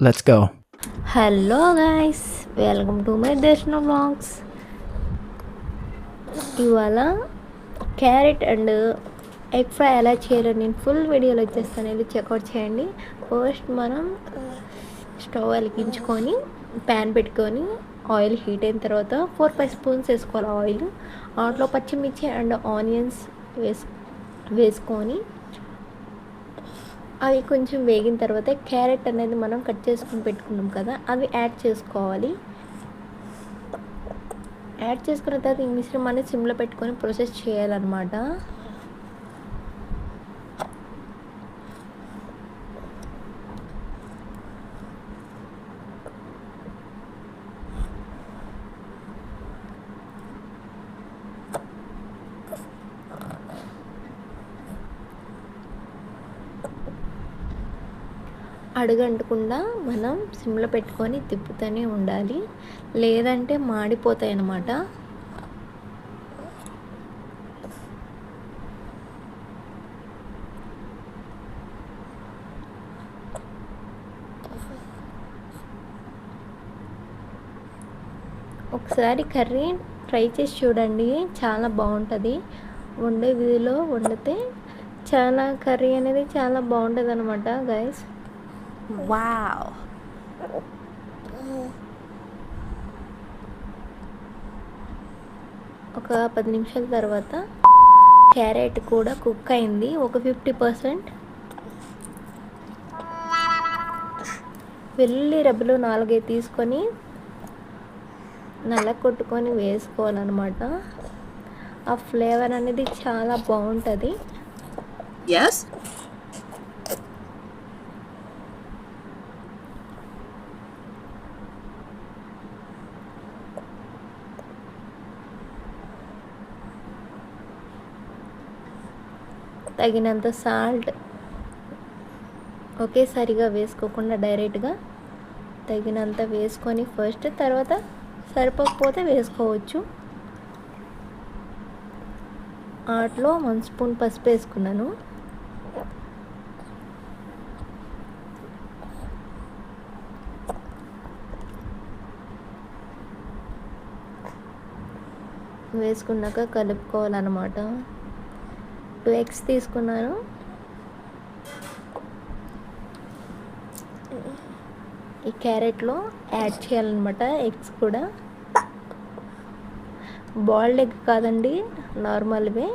Let's go. Hello guys, welcome to my దర్శన vlogs. ఇవాళ carrot and egg fry ఎలా చేయాలో నేను ఫుల్ వీడియోలో వచ్చేస్తాను, వెళ్ళి చెక్అవుట్ చేయండి. ఫస్ట్ మనం స్టవ్ వెలిగించుకొని ప్యాన్ పెట్టుకొని ఆయిల్ హీట్ అయిన తర్వాత 4-5 స్పూన్స్ వేసుకోవాలి ఆయిల్. దాంట్లో పచ్చిమిర్చి అండ్ ఆనియన్స్ వేసుకొని అవి కొంచెం వేగిన తర్వాత క్యారెట్ అనేది మనం కట్ చేసుకుని పెట్టుకున్నాం కదా, అవి యాడ్ చేసుకోవాలి. యాడ్ చేసుకున్న తర్వాత ఈ మిశ్రమాన్ని సిమ్లో పెట్టుకొని ప్రాసెస్ చేయాలన్నమాట. అడుగంటకుండా మనం సిమ్లో పెట్టుకొని తిప్పుతూనే ఉండాలి, లేదంటే మాడిపోతాయి అన్నమాట. ఒకసారి కర్రీ ట్రై చేసి చూడండి, చాలా బాగుంటుంది. వండే విధిలో వండితే చాలా కర్రీ అనేది చాలా బాగుంటుంది అనమాట గైస్. వావ్, ఒక 10 నిమిషాల తర్వాత క్యారెట్ కూడా కుక్ అయింది, ఒక 50%. వెల్లుల్లి రెబ్బలు 4 తీసుకొని నల్ల కొట్టుకొని వేసుకోవాలన్నమాట. ఆ ఫ్లేవర్ అనేది చాలా బాగుంటుంది. Yes? తగినంత సాల్ట్ ఒకేసారిగా వేసుకోకుండా డైరెక్ట్గా తగినంత వేసుకొని ఫస్ట్, తర్వాత సరిపోకపోతే వేసుకోవచ్చు. వాటిలో 1 స్పూన్ పసుపు వేసుకున్నాను. వేసుకున్నాక కలుపుకోవాలన్నమాట. 2 ఎగ్స్ తీసుకున్నాను. ఈ క్యారెట్లో యాడ్ చేయాలన్నమాట ఎగ్స్ కూడా. బాయిల్డ్ ఎగ్ కాదండి, నార్మల్వే.